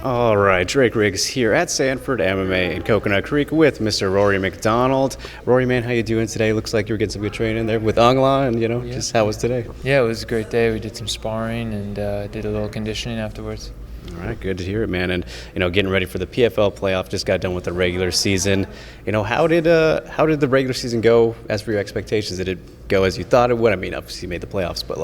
All right, Drake Riggs here at Sanford MMA in Coconut Creek with Mr. Rory MacDonald. Rory, man, how you doing today? Looks like you're getting some good training in there with Angla, and just how was today? Yeah, it was a great day. We did some sparring and did a little conditioning afterwards. All right, good to hear it, man. And getting ready for the PFL playoff. Just got done with the regular season. How did the regular season go? As for your expectations, did it go as you thought it would? I mean, obviously you made the playoffs, but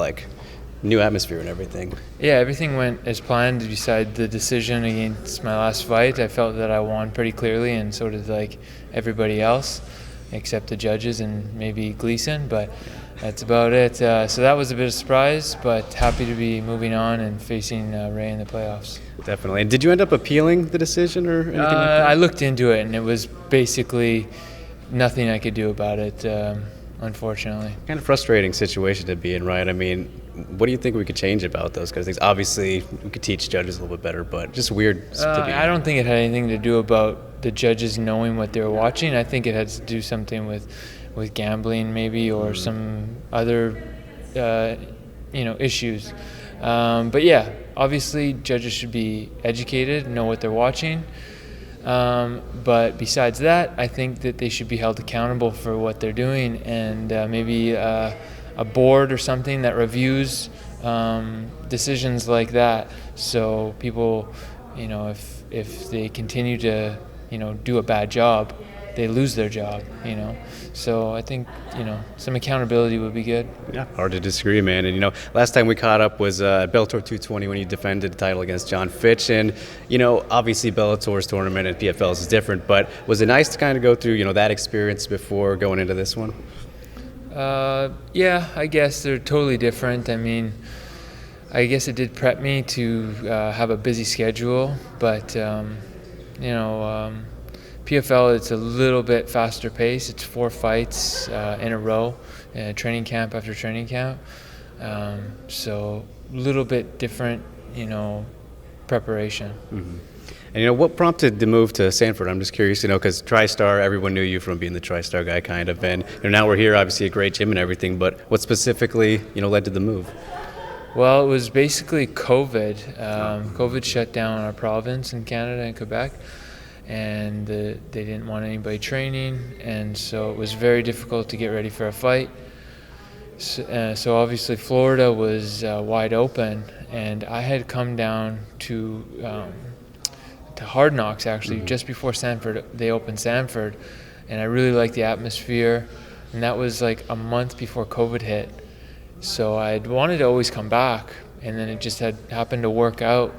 new atmosphere and everything. Yeah, everything went as planned. Besides the decision against my last fight, I felt that I won pretty clearly, and so did everybody else, except the judges and maybe Gleison. But that's about it. So that was a bit of a surprise, but happy to be moving on and facing Ray in the playoffs. Definitely. And did you end up appealing the decision or anything like that? I looked into it, and it was basically nothing I could do about it. Unfortunately. Kind of frustrating situation to be in, right? I mean, what do you think we could change about those kind of things? Obviously, we could teach judges a little bit better, but just weird to be. I don't think it had anything to do about the judges knowing what they were watching. I think it had to do something with gambling maybe or some other issues. But yeah, obviously judges should be educated, know what they're watching. But besides that, I think that they should be held accountable for what they're doing, and maybe a board or something that reviews decisions like that. So people, if they continue to, do a bad job, they lose their job, So I think, some accountability would be good. Yeah, hard to disagree, man. And, last time we caught up was Bellator 220 when you defended the title against John Fitch. And, obviously Bellator's tournament and PFL's is different, but was it nice to kind of go through, that experience before going into this one? Yeah, I guess they're totally different. I mean, I guess it did prep me to have a busy schedule, but, PFL, it's a little bit faster pace. It's 4 fights in a row, training camp after training camp. So a little bit different, preparation. Mm-hmm. And, what prompted the move to Sanford? I'm just curious, because TriStar, everyone knew you from being the TriStar guy kind of. And now we're here, obviously a great gym and everything, but what specifically, led to the move? Well, it was basically COVID. COVID shut down our province in Canada and Quebec. And they didn't want anybody training, and so it was very difficult to get ready for a fight. So obviously Florida was wide open, and I had come down to Hard Knocks actually just before Sanford. They opened Sanford, and I really liked the atmosphere, and that was like a month before COVID hit. So I'd wanted to always come back, and then it just had happened to work out.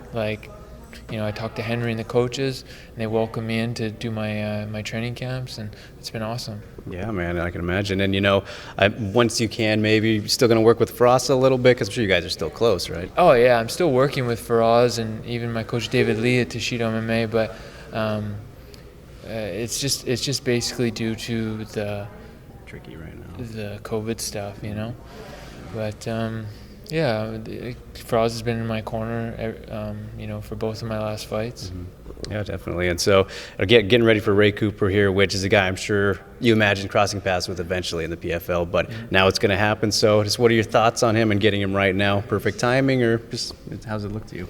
I talked to Henry and the coaches, and they welcomed me in to do my training camps, and it's been awesome. Yeah, man, I can imagine. And, once you can, maybe you're still going to work with Faraz a little bit, because I'm sure you guys are still close, right? Oh, yeah, I'm still working with Faraz and even my coach David Lee at Toshido MMA, but it's just basically due to the tricky right now, the COVID stuff, But yeah, Faraz has been in my corner, for both of my last fights. Mm-hmm. Yeah, definitely. And so, getting ready for Ray Cooper here, which is a guy I'm sure you imagine crossing paths with eventually in the PFL, but now it's going to happen. So, just what are your thoughts on him and getting him right now? Perfect timing, or just how's it look to you?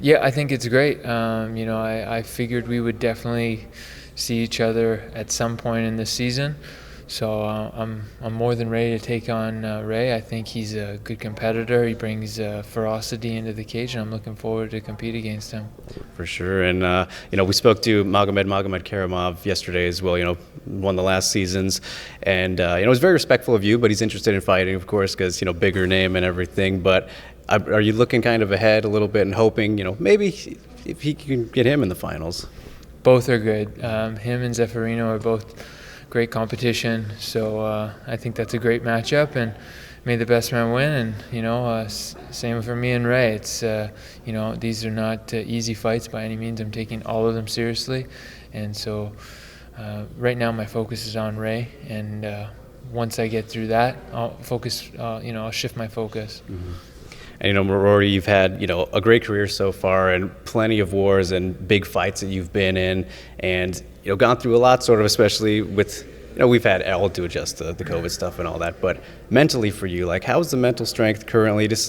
Yeah, I think it's great. I figured we would definitely see each other at some point in this season. So I'm more than ready to take on Ray. I think he's a good competitor. He brings ferocity into the cage, and I'm looking forward to compete against him. For sure. And, we spoke to Magomedkerimov yesterday as well, won the last seasons. And, was very respectful of you, but he's interested in fighting, of course, because, bigger name and everything. But are you looking kind of ahead a little bit and hoping, maybe if he can get him in the finals? Both are good. Him and Zeffirino are both great competition, so I think that's a great matchup, and may the best man win. And same for me and Ray. It's these are not easy fights by any means. I'm taking all of them seriously, and so right now my focus is on Ray, and once I get through that, I'll focus. I'll shift my focus. Mm-hmm. And Rory, you've had a great career so far, and plenty of wars and big fights that you've been in, and gone through a lot, sort of, especially with we've had all to adjust to the COVID stuff and all that. But mentally for you, how's the mental strength currently? Just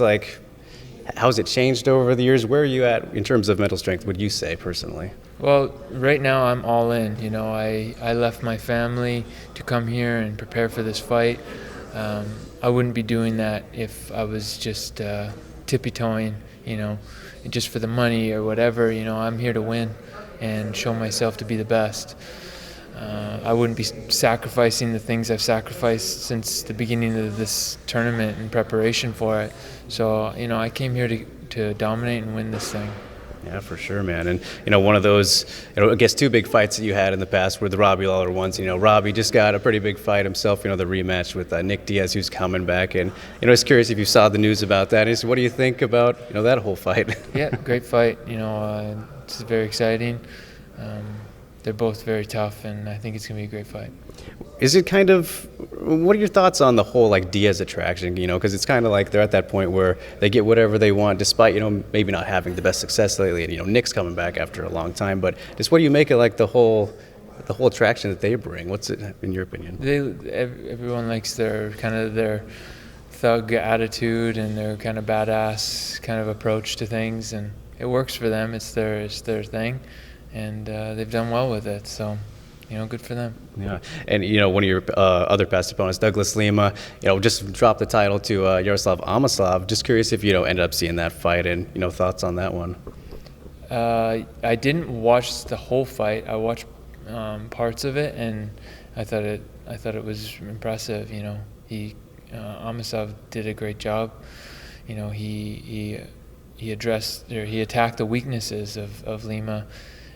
How's it changed over the years? Where are you at in terms of mental strength, would you say, personally? Well, right now I'm all in. I left my family to come here and prepare for this fight. I wouldn't be doing that if I was just tippy-toeing, just for the money or whatever. I'm here to win and show myself to be the best. I wouldn't be sacrificing the things I've sacrificed since the beginning of this tournament in preparation for it. So, I came here to dominate and win this thing. Yeah, for sure, man. And, one of those, I guess 2 big fights that you had in the past were the Robbie Lawler ones. Robbie just got a pretty big fight himself, the rematch with Nick Diaz, who's coming back. And, I was curious if you saw the news about that. What do you think about, that whole fight? Yeah, great fight. It's very exciting. They're both very tough, and I think it's going to be a great fight. Is it what are your thoughts on the whole Diaz attraction, because it's kind of like they're at that point where they get whatever they want despite, maybe not having the best success lately, and, Nick's coming back after a long time, but just what do you make of the whole attraction that they bring? What's it in your opinion? Everyone likes their thug attitude and their kind of badass kind of approach to things, and it works for them. It's their thing, and they've done well with it, so good for them. Yeah, and one of your other past opponents, Douglas Lima, just dropped the title to Yaroslav Amosov. Just curious if ended up seeing that fight and thoughts on that one. I didn't watch the whole fight. I watched parts of it, and I thought it was impressive. Amosov did a great job. He attacked the weaknesses of Lima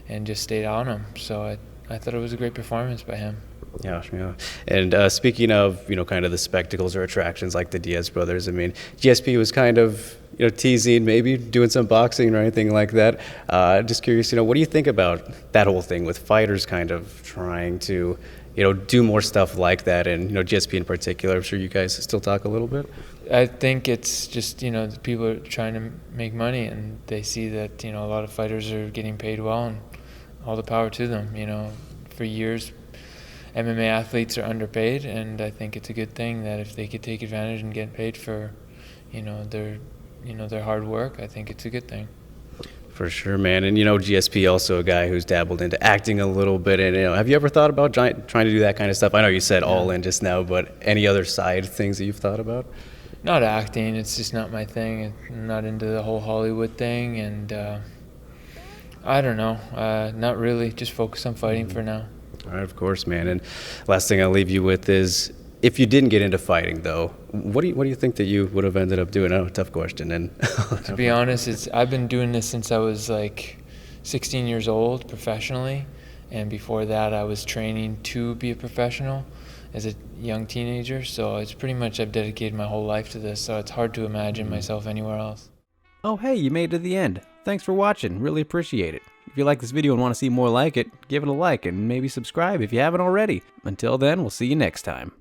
and just stayed on him. So I thought it was a great performance by him. Yeah. And speaking of, kind of the spectacles or attractions like the Diaz brothers, GSP was kind of, teasing, maybe doing some boxing or anything like that. Just curious, what do you think about that whole thing with fighters kind of trying to, do more stuff like that, and, GSP in particular? I'm sure you guys still talk a little bit. I think it's just, the people are trying to make money, and they see that, a lot of fighters are getting paid well, and all the power to them. For years, MMA athletes are underpaid, and I think it's a good thing that if they could take advantage and get paid for, their hard work, I think it's a good thing. For sure, man. And, GSP also a guy who's dabbled into acting a little bit. And, have you ever thought about trying to do that kind of stuff? I know you said all in just now, but any other side things that you've thought about? Not acting. It's just not my thing. I'm not into the whole Hollywood thing, and I don't know. Not really. Just focus on fighting for now. All right, of course, man. And last thing I'll leave you with is, if you didn't get into fighting, though, what do you think that you would have ended up doing? Oh, tough question. And to be honest, I've been doing this since I was 16 years old professionally, and before that I was training to be a professional as a young teenager. So it's pretty much I've dedicated my whole life to this. So it's hard to imagine myself anywhere else. Oh, hey, you made it to the end. Thanks for watching. Really appreciate it. If you like this video and want to see more like it, give it a like and maybe subscribe if you haven't already. Until then, we'll see you next time.